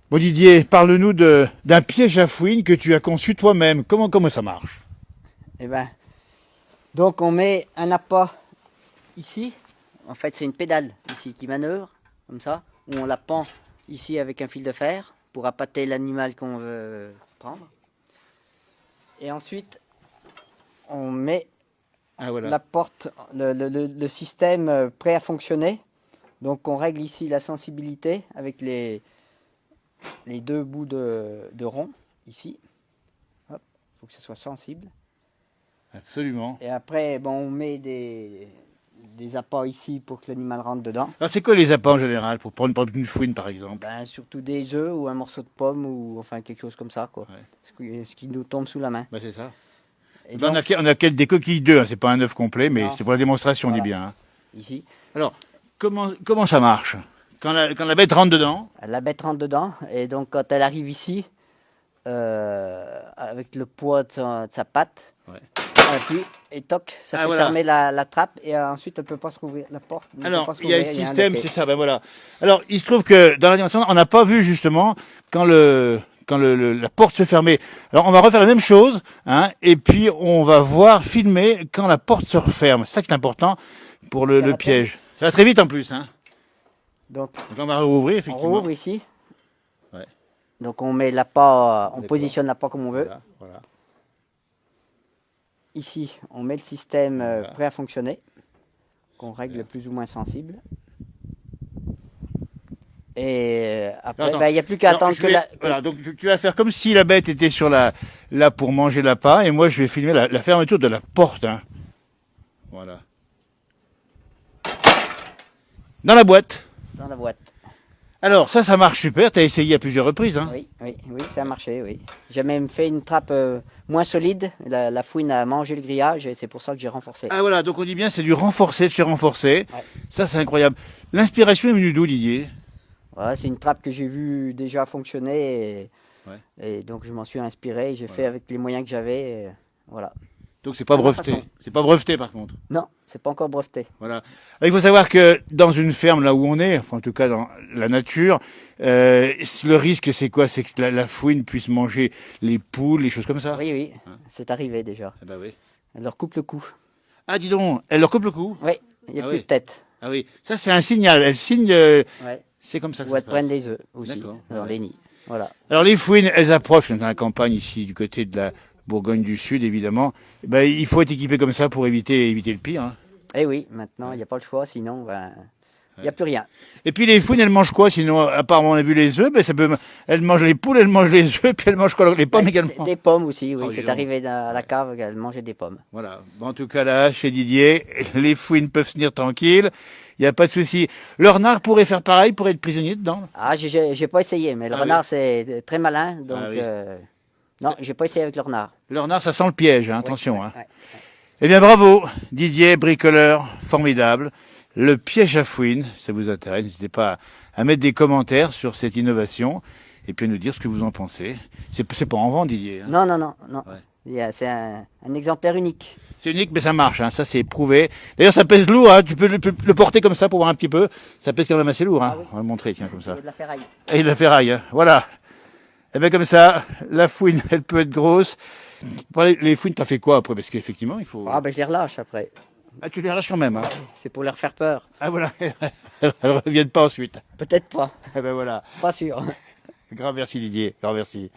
Bon Didier, parle-nous d'un piège à fouine que tu as conçu toi-même. Comment ça marche? Eh ben, donc on met un appât ici. En fait, c'est une pédale ici qui manœuvre, comme ça, où on la pend ici avec un fil de fer pour appâter l'animal qu'on veut prendre. Et ensuite, on met Ah voilà. la porte, le système prêt à fonctionner. Donc on règle ici la sensibilité avec les deux bouts de rond, ici. Hop, faut que ce soit sensible. Absolument. Et après, bon, on met des appâts ici pour que l'animal rentre dedans. Alors c'est quoi les appâts en général pour prendre une fouine par exemple? Ben, surtout des œufs ou un morceau de pomme ou enfin quelque chose comme ça, quoi. Ouais. Ce qui nous tombe sous la main. Bah c'est ça. Et Là, donc, on a des coquilles d'œufs, hein. C'est pas un œuf complet, mais non, c'est pour la démonstration, on dit voilà, bien. Hein. ici. Alors, comment ça marche? Quand la bête rentre dedans? La bête rentre dedans et donc quand elle arrive ici, avec le poids de sa patte, Ouais. on appuie et toc, ça Ah, fait voilà. fermer la trappe et ensuite elle peut pas se rouvrir. La porte ne peut Alors, pas se il y a le rouvrir, un système, loquet. c'est ça, ben voilà. Alors, il se trouve que dans la démonstration, on n'a pas vu justement quand la porte se fermait. Alors, on va refaire la même chose, hein, et puis on va voir filmer quand la porte se referme. C'est ça qui est important pour Ça le va très piège. Ça va très vite en plus, hein. Donc Donc là, on va rouvrir, on effectivement. rouvre ici. Ouais. Donc on met l'appât, on D'accord. positionne l'appât comme on veut. Voilà. Ici, on met le système Voilà. prêt à fonctionner, qu'on règle plus ou moins sensible. Et après, Attends. ben, il n'y a plus qu'à Alors, attendre je que vais- la... Voilà, donc tu vas faire comme si la bête était là pour manger l'appât, et moi je vais filmer la fermeture de la porte. Hein. Voilà. Dans la boîte. dans la boîte. Alors ça marche super, tu as essayé à plusieurs reprises. Hein. Oui, ça a marché, oui. J'ai même fait une trappe moins solide. La fouine a mangé le grillage et c'est pour ça que j'ai renforcé. Ah voilà, donc on dit bien c'est du renforcé de chez renforcé. Ouais. Ça c'est incroyable. L'inspiration est venue d'où Didier? Voilà, c'est une trappe que j'ai vue déjà fonctionner Ouais. et donc je m'en suis inspiré. J'ai fait Voilà. avec les moyens que j'avais. Voilà. Donc c'est pas À ma breveté. façon. C'est pas breveté par contre. Non, c'est pas encore breveté. Voilà. Alors, il faut savoir que dans une ferme, là où on est, enfin en tout cas dans la nature, le risque c'est quoi? C'est que la fouine puisse manger les poules, les choses comme ça. Oui, oui, Hein. c'est arrivé déjà. Ah bah oui. Elle leur coupe le cou. Ah dis donc, elle leur coupe le cou. Oui, il n'y a Ah plus oui. de tête. Ah oui. Ça c'est un signal. Elle signe. Ouais. C'est comme ça que Ou ça elles se passe. prennent des œufs aussi D'accord. dans Ouais. les nids. Voilà. Alors les fouines, elles approchent dans la campagne ici, du côté de la Bourgogne du Sud, évidemment. Ben, il faut être équipé comme ça pour éviter le pire. Hein. Et oui, maintenant, il n'y a pas le choix, sinon, ben, il n'y a plus rien. Et puis les fouines, elles mangent quoi? Sinon, à part on a vu les œufs, ben, elles mangent les poules, elles mangent les œufs, puis elles mangent quoi? Les pommes Ben, également. des pommes aussi, oui. Oh, dis C'est donc. arrivé à la cave qu'elle mangeait des pommes. Voilà. Bon, en tout cas, là, chez Didier, les fouines peuvent venir tranquilles. Il n'y a pas de souci. Le renard pourrait faire pareil, pourrait être prisonnier dedans. Ah, j'ai pas essayé, mais le Ah renard, oui. c'est très malin. Donc, Ah oui. non, j'ai pas essayé avec le renard. Le renard, ça sent le piège, hein, Oui, attention. ouais, Hein. ouais. Eh bien, bravo, Didier, bricoleur, formidable. Le piège à fouine, ça vous intéresse, n'hésitez pas à mettre des commentaires sur cette innovation et puis à nous dire ce que vous en pensez. C'est pas en vente, Didier. Hein. Non, non, non, non. Ouais. C'est un exemplaire unique. C'est unique, mais ça marche, hein, ça c'est prouvé. D'ailleurs, ça pèse lourd, hein, tu peux le porter comme ça pour voir un petit peu. Ça pèse quand même assez lourd, hein. Ah oui. On va le montrer, tiens, comme Il ça. y a de la ferraille. Et de la ferraille, hein. Voilà. Et bien comme ça, la fouine, elle peut être grosse. Pour les fouines, t'as fait quoi après? Parce qu'effectivement, il faut... Ah, ben, je les relâche après. Ah, tu les relâches quand même, hein. C'est pour leur faire peur. Ah voilà, elles reviennent pas ensuite. Peut-être pas. Eh ben voilà. Pas sûr. Grand merci Didier, grand merci.